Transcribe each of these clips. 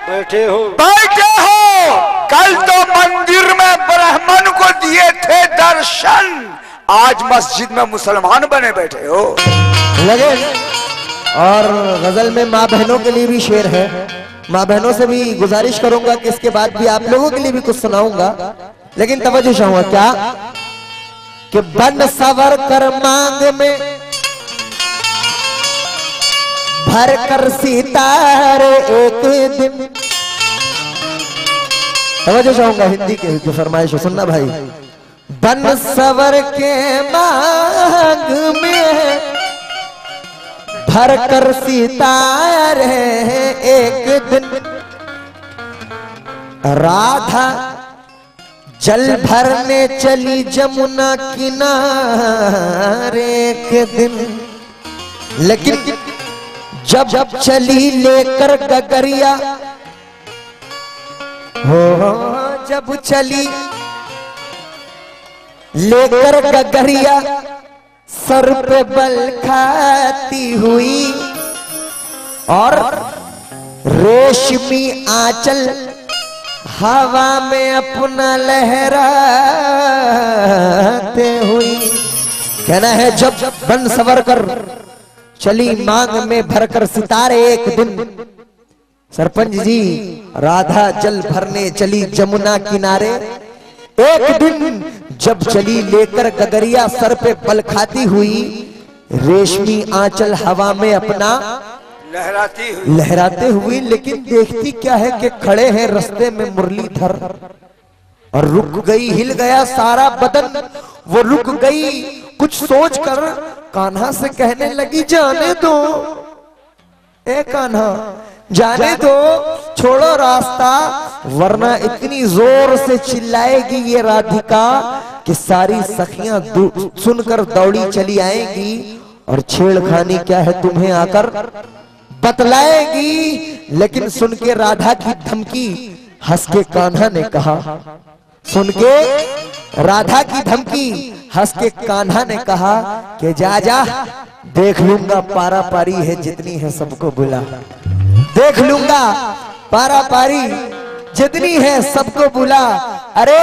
बैठे हो। कल तो मंदिर में ब्राह्मण को दिए थे दर्शन, आज मस्जिद में मुसलमान बने बैठे हो लगे। और गजल में माँ बहनों के लिए भी शेर है। माँ बहनों से भी गुजारिश करूंगा कि इसके बाद भी आप लोगों के लिए भी कुछ सुनाऊंगा, लेकिन तवज्जो चाहूंगा क्या कि बन सवर कर मांग में भर कर सितारे एक दिन। तवज्जो चाहूंगा हिंदी के जो फरमाइश हो सुनना भाई। बन सवर के मांग में भर कर सितारे एक दिन, राधा जल भरने चली जमुना किनारे एक दिन। लेकिन जब जब चली लेकर गगरिया हो, जब चली लेकर गगरिया सर पे बल खाती हुई और रेशमी आंचल हवा में अपना लहराते हुई। कहना है जब बन सवर कर चली मांग में भरकर सितारे एक दिन। सरपंच जी राधा जल भरने चली जमुना किनारे एक दिन, जब चली लेकर गगरिया सर पे पल खाती हुई, रेशमी आंचल हवा में अपना लहराते हुई। लेकिन देखती क्या है कि खड़े हैं रास्ते में मुरलीधर और रुक गई, हिल गया सारा बदन। वो रुक गई, कुछ सोचकर कान्हा से कहने लगी जाने दो ए कान्हा, जाने दो, छोड़ो रास्ता, वरना इतनी जोर से चिल्लाएगी ये राधिका कि सारी सखियां सुनकर दौड़ी चली आएंगी और छेड़खानी क्या है तुम्हें आकर बतलाएगी। लेकिन सुन के राधा की धमकी हंस के कान्हा ने कहा, सुन के राधा की धमकी हंस के कान्हा ने कहा कि जा जा, देख लूंगा पारा पारी है जितनी है सबको बुला, देख लूंगा पारा पारी जितनी है सबको बुला। अरे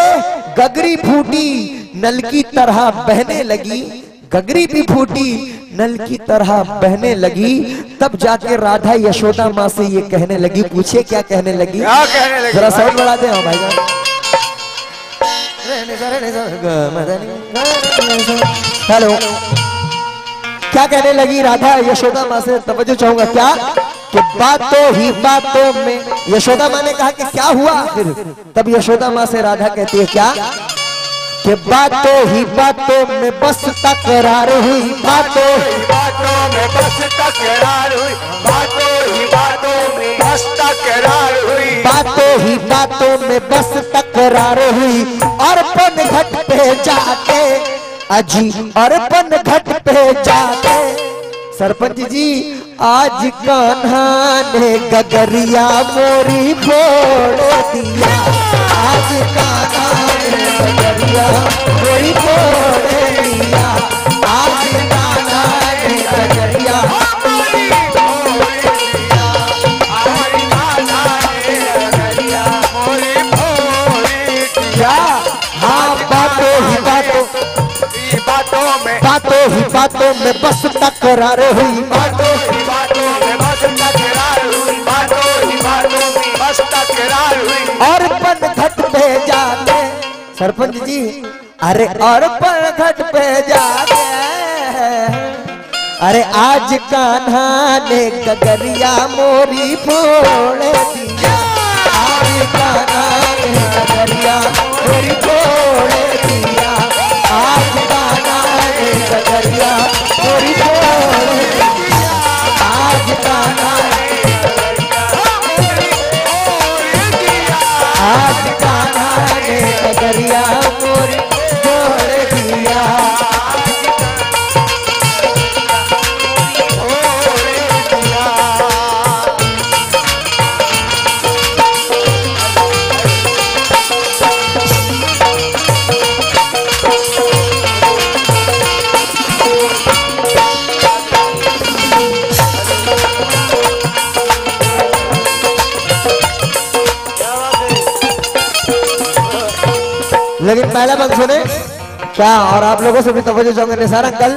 गगरी फूटी नल की तरह बहने लगी, गगरी भी फूटी नल की तरह बहने लगी। तब जाके राधा यशोदा माँ से ये कहने लगी, पूछे क्या कहने लगी, जरा साउंड बढ़ाते हैं भाई। हेलो, क्या कहने लगी राधा यशोदा माँ से, तवज्जो चाहूंगा क्या कि बातों ही बातों में। यशोदा माँ ने कहा कि क्या हुआ फिर, तब यशोदा माँ से राधा कहती है क्या कि बातों ही बातों में बस तकरार हुई, बातों ही बातों में बस तकरार हुई, बातों ही बातों में बस तकरार हुई, बातों ही बातों में बस तकरार हुई। अर्पण घट पे जाके अजी, अर्पण घट पे जाके। सरपंच जी आज कान्हा ने गगरिया मोरी फोड़ दिया, आज कान्हा ने गगरिया मोरी फोड़ दिया, आज कान्हा ने गगरिया मोरी फोड़ दिया, आज कान्हा ने गगरिया मोरी फोड़ दिया। हाँ बातों ही बातों में बस तकरार हुई, बातों ही बातों में बस तकरार हुई, बातों ही बातों में बस तकरार हुई। और पन घट पे जाके सरपंच जी, अरे और पन घट पे जाके, अरे आज कान्हा ने गगरिया मोरी फोड़ दिया, आज कान्हा ने गगरिया मोरी फोड़ दिया, आज कान्हा ने गगरिया मोरी फोड़ दिया, आज कान्हा ने आज कान्हा ने गगरिया मोरी फोड़ दिया। लेकिन पहला बंद सुने क्या, और आप लोगों से भी तवज्जो चाहूंगा। निसार अंकल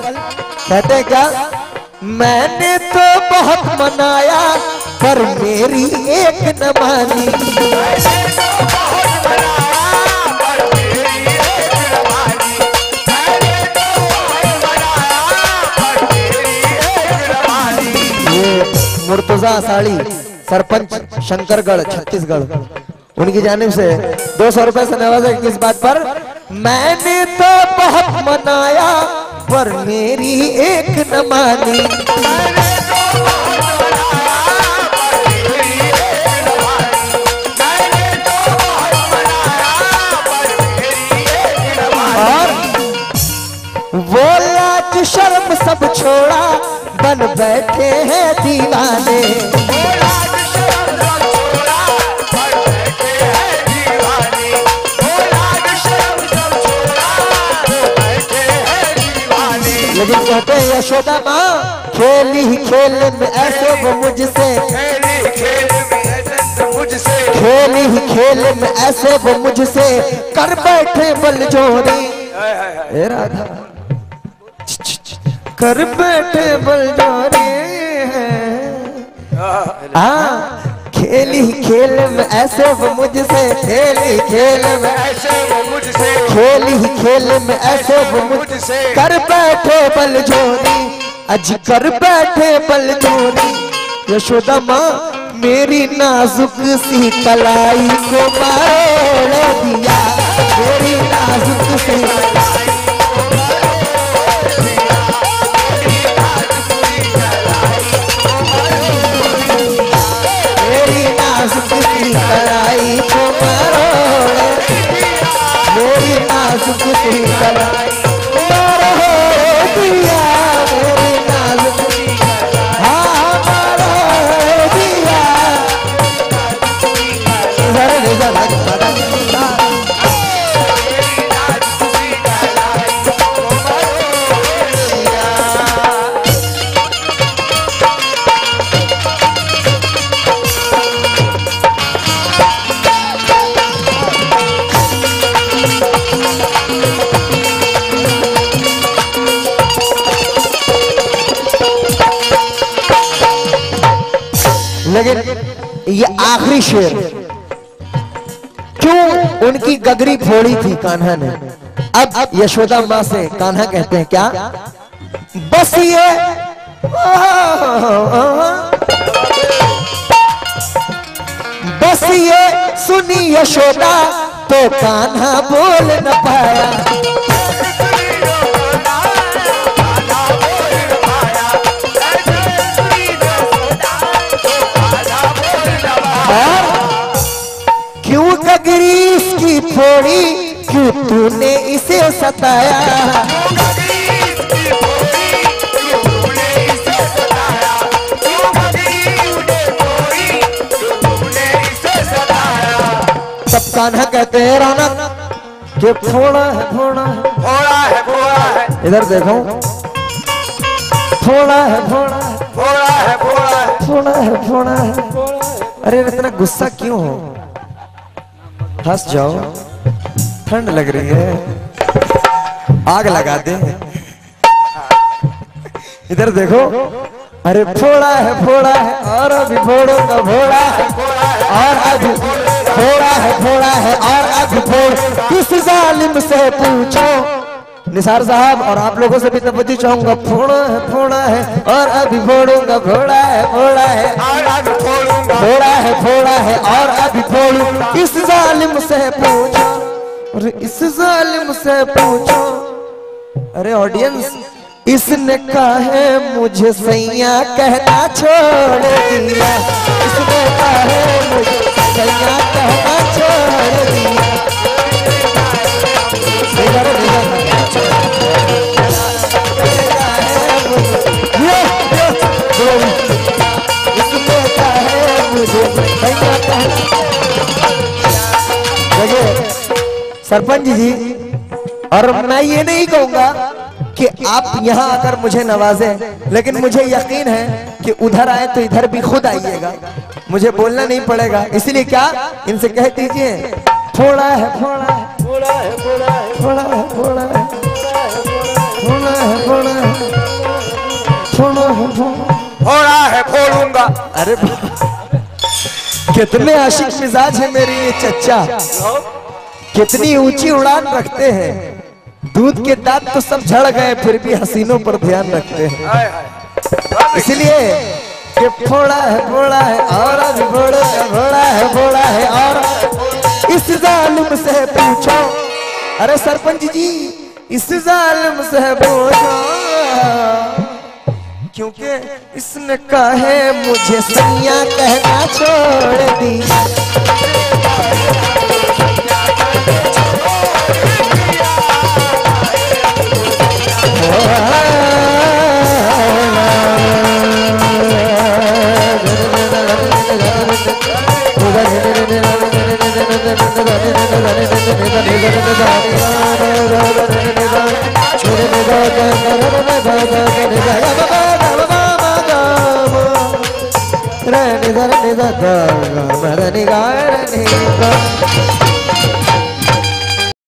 कहते हैं क्या, मैंने तो बहुत मनाया पर मेरी एक न मानी, ये मुर्तजा साड़ी सरपंच शंकरगढ़ छत्तीसगढ़, उनकी जानिब से 200 रुपए से नवाजा। किस बात पर, मैंने तो बहुत मनाया पर मेरी एक न मानी, और वो लाज शर्म सब छोड़ा बन बैठे हैं दीवाने, लेकिन कहते हैं यशोदा माँ खेली ही खेल में ऐसे वो मुझसे, खेली ही खेल में ऐसे वो मुझसे कर बैठे बल जोरी, ए राधा कर बैठे बल जोरी, खेली ही खेल में ऐसे वो मुझसे, खेली खेल में ऐसे वो मुझसे, खेली ही खेल में ऐसे वो मुझसे कर बैठे बल जोरी, अज कर बैठे बल जोरी। यशोदा माँ मेरी नाजुक सी कलाई को मरोड़ दिया, मेरी नाजुक सी कलाई को मरोड़ दिया, मेरी नाजुक सी कलाई मरोड़ दिया, मेरी नाजुक सी हाँ मरोड़ दिया। लेकिन ये आखिरी शेर क्यों उनकी गगरी फोड़ी थी कान्हा ने। अब यशोदा माँ से कान्हा कहते हैं क्या, बस ये बस ये सुनी यशोदा तो कान्हा बोल न पाया, क्यों गगरी की फोड़ी, क्यों तूने इसे सताया, तब कान्हा कहते हैं रौनक कि फोड़ा है फोड़ा है फोड़ा है फोड़ा है, इधर देखो फोड़ा है फोड़ा है फोड़ा है फोड़ा है, फोड़ा है फोड़ा है। अरे इतना गुस्सा क्यों हो, हंस जाओ, ठंड लग रही है, आग लगा दे। इधर देखो अरे फोड़ा है और अभी फोड़ूंगा, फोड़ा है और अभी फोड़ा है और अभी फोड़। किस जालिम से पूछो निसार साहब, और आप लोगों से भी तवज्जो चाहूंगा। फोड़ा है और अभी फोड़ूंगा, फोड़ा है और अभी फोड़ूंगा, फोड़ा है और अभी फोड़ू। इस जालिम से पूछो, अरे इस जालिम से पूछो। अरे ऑडियंस, इसने कहा मुझे सैया कहना छोड़ दिया, इसने कहा मुझे सैया कहना छोड़ दिया। इसने कहा मुझे सैया कहना। सरपंच जी, और मैं ये नहीं कहूंगा कि आप यहाँ आकर मुझे नवाजें, लेकिन मुझे यकीन है कि उधर आए तो इधर भी खुद आइएगा, मुझे बोलना नहीं पड़ेगा। इसलिए क्या इनसे कह दीजिए, फोड़ा है फोड़ा है फोड़ा है फोड़ा है फोड़ा है फोड़ा है फोड़ा है फोड़ा है फोड़ा है फोड़ा है फोड़ूंगा। अरे कितने आशिक मिजाज है मेरे ये चच्चा, कितनी ऊंची उड़ान रखते हैं। दूध के दांत तो सब झड़ गए, फिर भी हसीनों पर ध्यान रखते हैं। इसलिए कि फोड़ा है और अभी फोड़ा है और इस जालिम से पूछो। अरे सरपंच जी, इस जालिम से पूछो, क्योंकि इसने कहा मुझे सैया कहना छोड़ दी।